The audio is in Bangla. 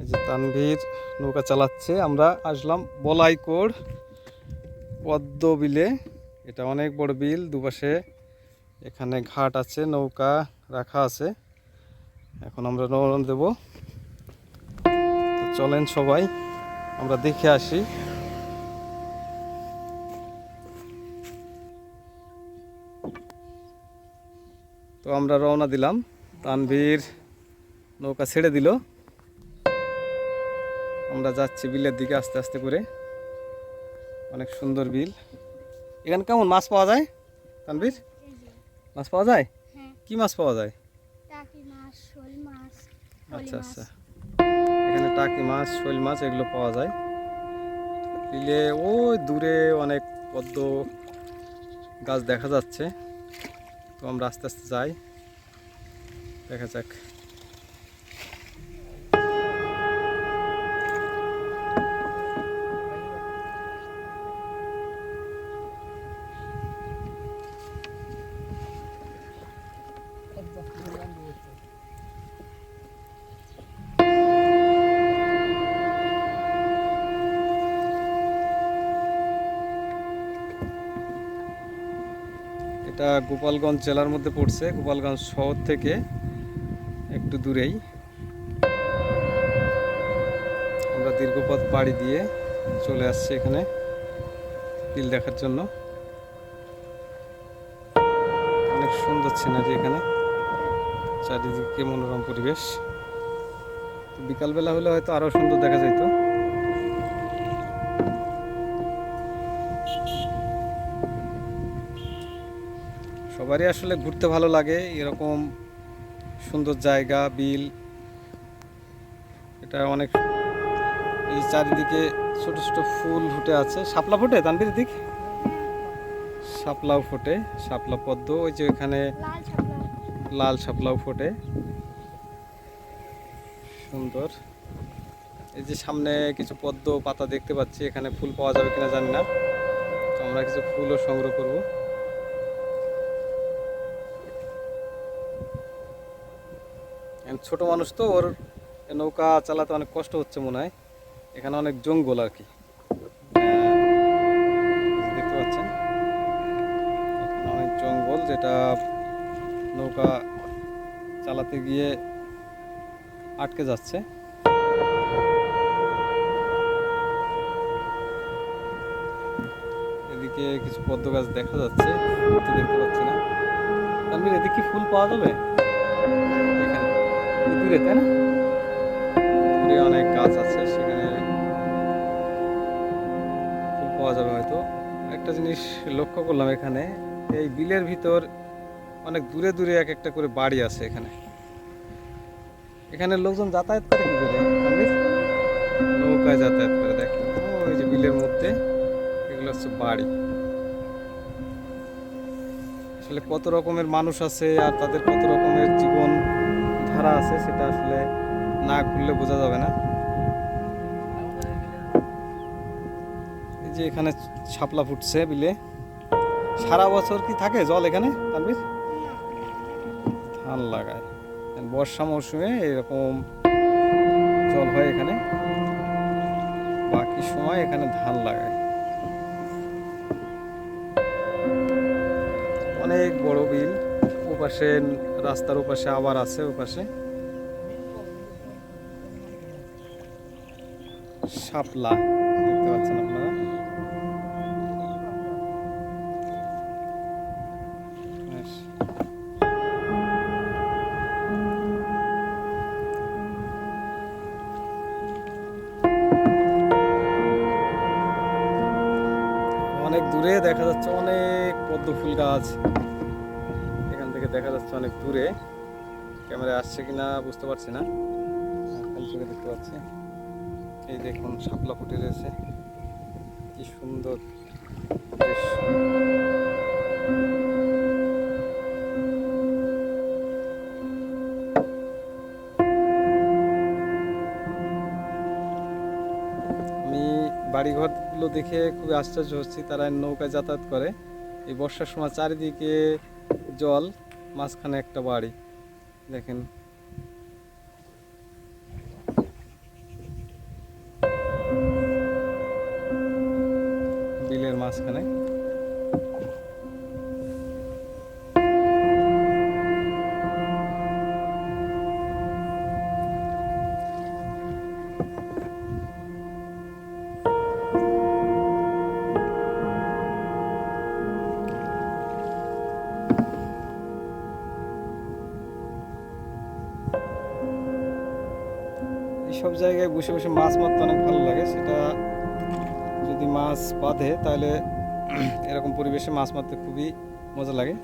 এই যে তানভীর নৌকা চালাচ্ছে। আমরা আসলাম বলাইকোড় পদ্ম বিলে। এটা অনেক বড় বিল, দুপাশে এখানে ঘাট আছে, নৌকা রাখা আছে। এখন আমরা রওনা দেব। তো চলেন সবাই আমরা দেখে আসি। তো আমরা রওনা দিলাম। তানভীর নৌকা ছেড়ে দিল। আমরা যাচ্ছি বিলের দিকে আস্তে আস্তে করে। অনেক সুন্দর বিল। এখানে কেমন মাছ পাওয়া যায় তানভীর? মাছ পাওয়া যায়? কি মাছ পাওয়া যায়? টাকি মাছ, শোল মাছ। আচ্ছা আচ্ছা, এখানে টাকি মাছ, শোল মাছ এগুলো পাওয়া যায় বিলে। ওই দূরে অনেক পদ্ম গাছ দেখা যাচ্ছে। তো আমরা আস্তে আস্তে যাই, দেখা যাক। এটা গোপালগঞ্জ জেলার মধ্যে পড়ছে, গোপালগঞ্জ শহর থেকে একটু দূরেই। আমরা দীর্ঘপথ পাড়ি দিয়ে চলে আসছি এখানে বিল দেখার জন্য। অনেক সুন্দর সিনারি এখানে, চারিদিকে মনোরম পরিবেশ। বিকালবেলা হলে হয়তো আরো সুন্দর দেখা যেত। সবারই আসলে ঘুরতে ভালো লাগে এরকম সুন্দর জায়গা, বিল। এটা অনেক, এই চারিদিকে ছোট ছোট ফুল ফুটে আছে। শাপলা ফোটে তানভীর দিক, শাপলাও ফোটে, শাপলা পদ্ম। ওই যে এখানে লাল শাপলাও ফোটে, সুন্দর। এই যে সামনে কিছু পদ্ম পাতা দেখতে পাচ্ছি, এখানে ফুল পাওয়া যাবে কিনা জানি না। তো আমরা কিছু ফুলও সংগ্রহ করব। ছোট মানুষ তো, ওর নৌকা চালাতে অনেক কষ্ট হচ্ছে মনে হয়। এখানে অনেক জঙ্গল আর কি, দেখতে পাচ্ছেন। এখানে অনেক জঙ্গল, যেটা নৌকা চালাতে গিয়ে আটকে যাচ্ছে। এদিকে কিছু পদ্ম গাছ দেখা যাচ্ছে, ফুল দেখতে পাচ্ছি না। তানভীর এদিকে কি ফুল পাওয়া যাবে? এখানে দূরে, তাই না? দূরে অনেক গাছ আছে, সেখানে ফুল পাওয়া যাবে হয়তো। একটা জিনিস লক্ষ্য করলাম, এখানে এই বিলের ভিতর অনেক দূরে দূরে এক একটা করে বাড়ি আছে। এখানে এখানে লোকজন যাতায়াত করে কি করে তানভীর? নৌকায় যাতায়াত করে। দেখেন ওই যে বিলের মধ্যে, এগুলো হচ্ছে বাড়ি। আসলে কত রকমের মানুষ আছে আর তাদের কত রকমের জীবন ধারা আছে, সেটা আসলে না ঘুরলে বোঝা যাবে না। এই যে এখানে শাপলা ফুটছে বিলে। সারা বছর কি থাকে জল এখানে তানভীর? ধান লাগায়, বর্ষা মৌসুমে এরকম জল হয় এখানে, বাকি সময় এখানে ধান লাগায়। অনেক বড় বিল। ওপাশে রাস্তার ওপাশে আবার আছে, ওপাশে শাপলা দেখতে পাচ্ছেন আপনারা। অনেক দূরে দেখা যাচ্ছে অনেক পদ্ম ফুল গাছ, এখান থেকে দেখা যাচ্ছে অনেক দূরে। ক্যামেরায় আসছে কিনা বুঝতে পারছি না, চোখে দেখতে পাচ্ছি। এই দেখুন শাপলা ফুটে রয়েছে, কি সুন্দর দৃশ্য। আমি বাড়িঘরগুলো দেখে খুবই আশ্চর্য হচ্ছি, তারা নৌকায় যাতায়াত করে। এই বর্ষার সময় চারিদিকে জল, মাঝখানে একটা বাড়ি। দেখেন মাঝখানে। এইসব জায়গায় বসে বসে মাছ মারতে অনেক ভালো লাগে। সেটা যদি মাছ বাঁধে তাহলে এরকম পরিবেশে মাছ মারতে খুবই মজা লাগে।